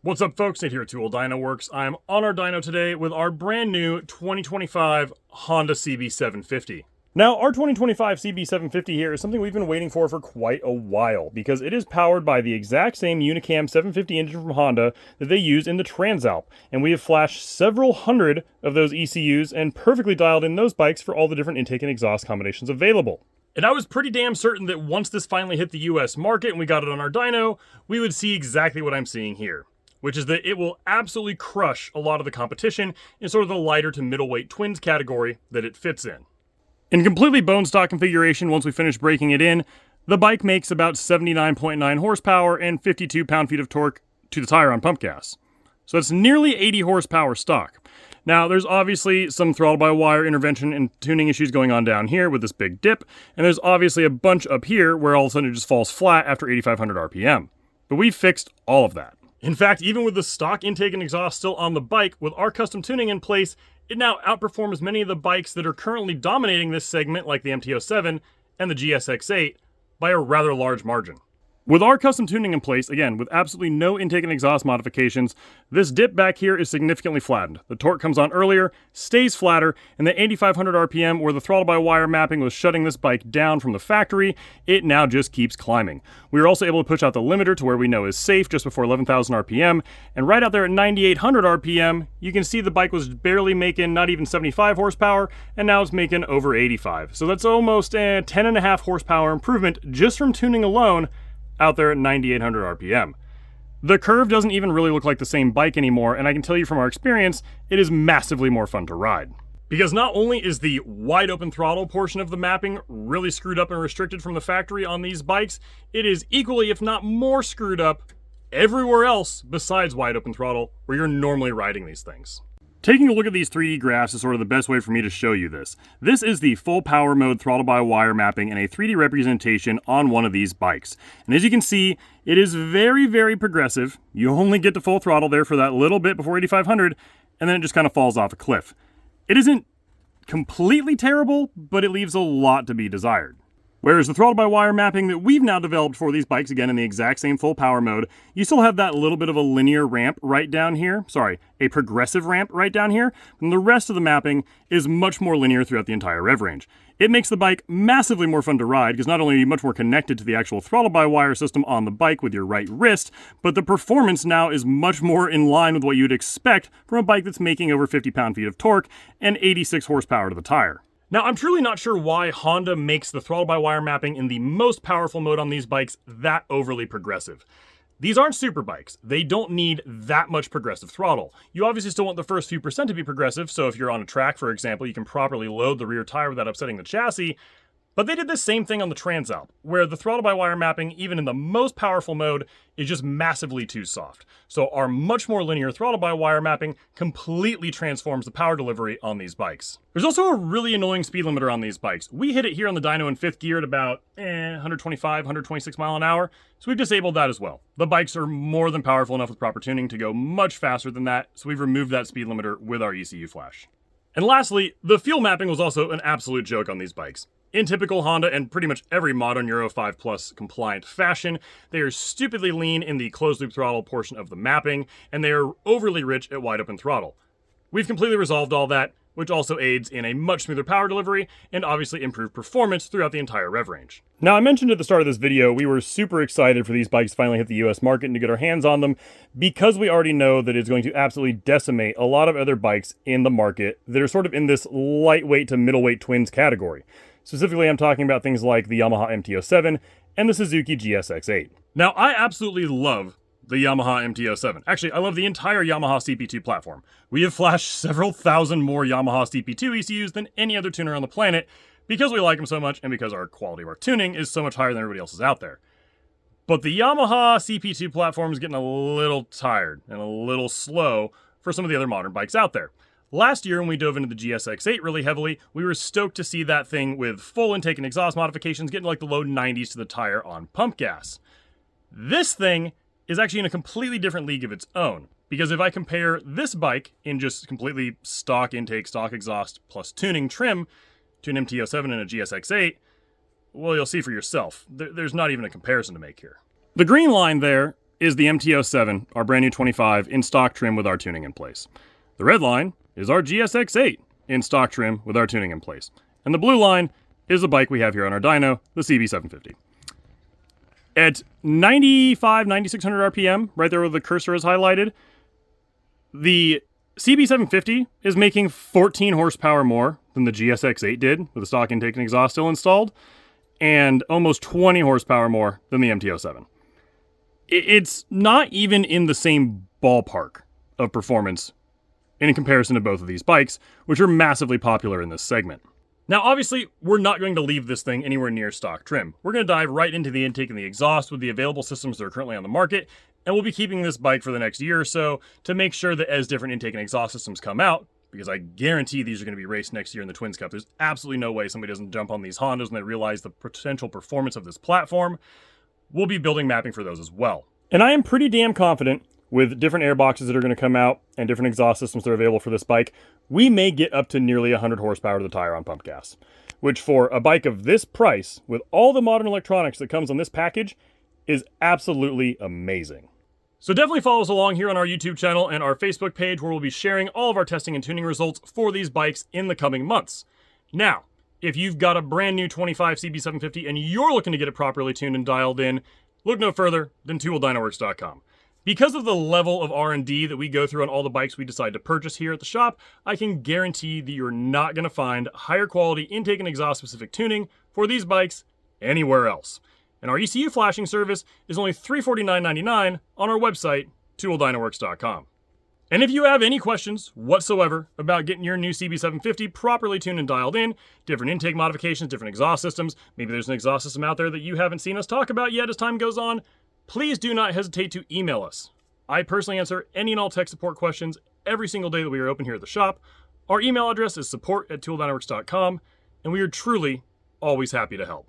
What's up folks, Nate here at Tool Dyno Works. I'm on our dyno today with our brand new 2025 Honda CB750. Now, our 2025 CB750 here is something we've been waiting for quite a while because it is powered by the exact same Unicam 750 engine from Honda that they use in the Transalp, and we have flashed several hundred of those ECUs and perfectly dialed in those bikes for all the different intake and exhaust combinations available. And I was pretty damn certain that once this finally hit the US market and we got it on our dyno, we would see exactly what I'm seeing here, which is that it will absolutely crush a lot of the competition in sort of the lighter to middleweight twins category that it fits in. In completely bone stock configuration, once we finish breaking it in, the bike makes about 79.9 horsepower and 52 pound-feet of torque to the tire on pump gas. So that's nearly 80 horsepower stock. Now, there's obviously some throttle-by-wire intervention and tuning issues going on down here with this big dip, and there's obviously a bunch up here where all of a sudden it just falls flat after 8,500 RPM. But we've fixed all of that. In fact, even with the stock intake and exhaust still on the bike, with our custom tuning in place, it now outperforms many of the bikes that are currently dominating this segment, like the MT-07 and the GSX-8, by a rather large margin. With our custom tuning in place, again, with absolutely no intake and exhaust modifications, this dip back here is significantly flattened. The torque comes on earlier, stays flatter, and the 8,500 RPM where the throttle-by-wire mapping was shutting this bike down from the factory, it now just keeps climbing. We were also able to push out the limiter to where we know is safe, just before 11,000 RPM, and right out there at 9,800 RPM, you can see the bike was barely making not even 75 horsepower, and now it's making over 85. So that's almost a 10.5 horsepower improvement just from tuning alone, out there at 9,800 RPM. The curve doesn't even really look like the same bike anymore, and I can tell you from our experience, it is massively more fun to ride. Because not only is the wide open throttle portion of the mapping really screwed up and restricted from the factory on these bikes, it is equally, if not more, screwed up everywhere else besides wide open throttle where you're normally riding these things. Taking a look at these 3D graphs is sort of the best way for me to show you this. This is the full power mode throttle-by-wire mapping and a 3D representation on one of these bikes. And as you can see, it is very, very progressive. You only get to full throttle there for that little bit before 8,500, and then it just kind of falls off a cliff. It isn't completely terrible, but it leaves a lot to be desired. Whereas the throttle-by-wire mapping that we've now developed for these bikes, again in the exact same full power mode, you still have that little bit of a linear ramp right down here. Sorry, a progressive ramp right down here. And the rest of the mapping is much more linear throughout the entire rev range. It makes the bike massively more fun to ride because not only are you much more connected to the actual throttle-by-wire system on the bike with your right wrist, but the performance now is much more in line with what you'd expect from a bike that's making over 50 pound-feet of torque and 86 horsepower to the tire. Now, I'm truly not sure why Honda makes the throttle-by-wire mapping in the most powerful mode on these bikes that overly progressive. These aren't super bikes. They don't need that much progressive throttle. You obviously still want the first few percent to be progressive, so if you're on a track, for example, you can properly load the rear tire without upsetting the chassis. But they did the same thing on the Transalp, where the throttle-by-wire mapping, even in the most powerful mode, is just massively too soft. So our much more linear throttle-by-wire mapping completely transforms the power delivery on these bikes. There's also a really annoying speed limiter on these bikes. We hit it here on the dyno in 5th gear at about 125, 126 mile an hour, so we've disabled that as well. The bikes are more than powerful enough with proper tuning to go much faster than that, so we've removed that speed limiter with our ECU flash. And lastly, the fuel mapping was also an absolute joke on these bikes. In typical Honda and pretty much every modern Euro 5 Plus compliant fashion, they are stupidly lean in the closed-loop throttle portion of the mapping, and they are overly rich at wide-open throttle. We've completely resolved all that, which also aids in a much smoother power delivery and obviously improved performance throughout the entire rev range. Now, I mentioned at the start of this video, we were super excited for these bikes to finally hit the US market and to get our hands on them because we already know that it's going to absolutely decimate a lot of other bikes in the market that are sort of in this lightweight to middleweight twins category. Specifically, I'm talking about things like the Yamaha MT-07 and the Suzuki GSX-8. Now, I absolutely love the Yamaha MT-07. Actually, I love the entire Yamaha CP2 platform. We have flashed several thousand more Yamaha CP2 ECUs than any other tuner on the planet because we like them so much and because our quality of our tuning is so much higher than everybody else's out there. But the Yamaha CP2 platform is getting a little tired and a little slow for some of the other modern bikes out there. Last year, when we dove into the GSX-8 really heavily, we were stoked to see that thing with full intake and exhaust modifications getting like the low 90s to the tire on pump gas. This thing is actually in a completely different league of its own, because if I compare this bike in just completely stock intake, stock exhaust, plus tuning trim to an MT-07 and a GSX-8, well, you'll see for yourself. There's not even a comparison to make here. The green line there is the MT-07, our brand new 25, in stock trim with our tuning in place. The red line is our GSX-8 in stock trim with our tuning in place. And the blue line is the bike we have here on our dyno, the CB750. At 9,600 RPM, right there where the cursor is highlighted, the CB750 is making 14 horsepower more than the GSX-8 did with the stock intake and exhaust still installed, and almost 20 horsepower more than the MT-07. It's not even in the same ballpark of performance in comparison to both of these bikes, which are massively popular in this segment. Now, obviously, we're not going to leave this thing anywhere near stock trim. We're going to dive right into the intake and the exhaust with the available systems that are currently on the market, and we'll be keeping this bike for the next year or so to make sure that as different intake and exhaust systems come out, because I guarantee these are going to be raced next year in the Twins Cup, there's absolutely no way somebody doesn't jump on these Hondas when they realize the potential performance of this platform. We'll be building mapping for those as well. And I am pretty damn confident with different airboxes that are going to come out and different exhaust systems that are available for this bike, we may get up to nearly 100 horsepower to the tire on pump gas, which for a bike of this price, with all the modern electronics that comes on this package, is absolutely amazing. So definitely follow us along here on our YouTube channel and our Facebook page, where we'll be sharing all of our testing and tuning results for these bikes in the coming months. Now, if you've got a brand new 25 CB750 and you're looking to get it properly tuned and dialed in, look no further than twowheeldynoworks.com. Because of the level of R&D that we go through on all the bikes we decide to purchase here at the shop, I can guarantee that you're not going to find higher quality intake and exhaust specific tuning for these bikes anywhere else. And our ECU flashing service is only $349.99 on our website, twowheeldynoworks.com. And if you have any questions whatsoever about getting your new CB750 properly tuned and dialed in, different intake modifications, different exhaust systems, maybe there's an exhaust system out there that you haven't seen us talk about yet as time goes on, please do not hesitate to email us. I personally answer any and all tech support questions every single day that we are open here at the shop. Our email address is support@twowheeldynoworks.com, and we are truly always happy to help.